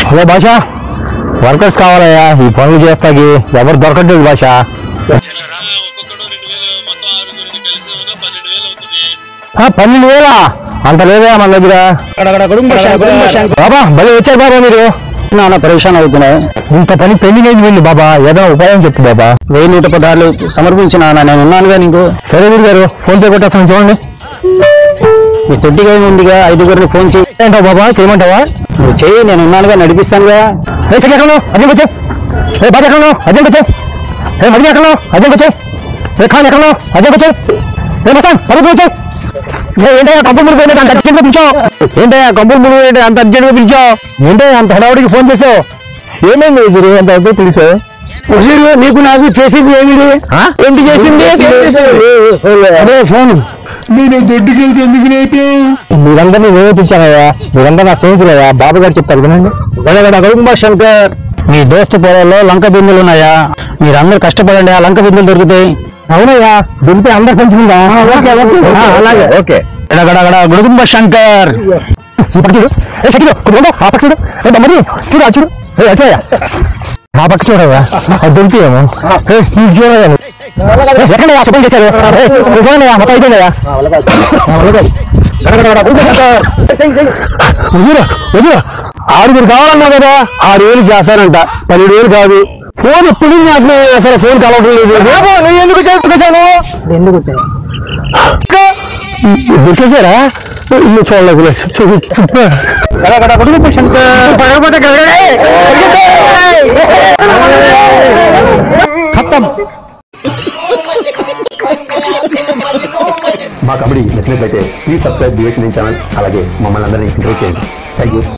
Hello భాష, workers కావాలయ్యా ఈ పనులు చేస్తాకి. ఎవరు దొరకట్లేదు భాష. 12,000 అంత లేదా మన దగ్గర? బాబా భలే వచ్చారు బాబా మీరు. నాన్న పరేషాన్ అవుతున్నాయి. ఇంత పని పెండింగ్ అయింది వెళ్ళి బాబా, ఏదో ఉపాయం చెప్పు బాబా. 1116 సమర్పించిన నేను ఉన్నానుగా నీకు. సరే గురు గారు, ఫోన్ పే కొట్టేస్తాను చూడండి. మీ తొట్టిగా ఉందిగా, 5 ఫోన్ చేయంటావు బాబా. చేయమంటావా? నువ్వు చెయ్యి, నేను ఉన్నానుగా, నడిపిస్తానుగా. ఎక్కడో అర్జెంట్ వచ్చాయి. బాబా ఎక్కడో అర్జెంట్ వచ్చాయి. మధ్య ఎక్కడో అర్జెంట్ వచ్చాయి. ఖాన్ ఎక్కడో అర్జెంట్ వచ్చాయి. మసాన్ పర్వతం వచ్చాయి. ఏంటయ్యా కంపులు ముడిపోయినా అంత అర్జెంట్గా పిలిచావు? ఏంటయ్యా కంపులు ముడిపోయినా అంత అర్జెంట్గా పిలిచావు? ఏంటయ్యా అంత హడావుడికి ఫోన్ చేసావు? ఏమైంది వజీరు అంత అర్థం పిలిచావు? వజీరు నీకు నాకు చేసింది ఏమిటి? ఏంటి చేసింది? అదే ఫోన్. నేను దొడ్డుకి వెళ్తే ఎందుకు రేపు? మీరందరినీ నేనే పిలిచానయ్యా. మీరందరూ నా స్నేహితులయ్యా. బాబు గారు చెప్తారు వినండి. గడుగుంబ శంకర్, మీ దోస్తు పొలంలో లంక బిందులు ఉన్నాయా? మీరందరూ కష్టపడండి, ఆ లంక బిందులు దొరుకుతాయి. అవునయ్యా, దింపి అందరు పంచుకుందా? అలాగే ఓకే. గుడుగుంబ శంకర్ చూడు, ఆ పక్క చూడు, మరి చూడు అది చూడు, వచ్చాయా ఆ పక్క చూడవా, అది దొరుకుతాయేమో. చూడగా ఎక్కడయ్యా చెప్పండి చేశారు? చూడండి మొత్తం అయిపోయిందయ్యా. 6 కావాలన్నా కదా, 6,000 చేస్తానంట. 12,000 కాదు. ఫోన్ ఎప్పుడు నాకు అసలు ఫోన్ కలవట్లేదు. నువ్వు ఎందుకు చెప్పుకొచ్చాను? ఎందుకు వచ్చాను దొరికేసారా? ఇల్లు చూడలేదు. మా కబడ్డీ నచ్చినట్లయితే ప్లీజ్ సబ్స్క్రైబ్ డిఎస్ ఛానల్. అలాగే మమ్మల్ని అందరినీ ఎంకరేజ్ చేయండి. Thank you.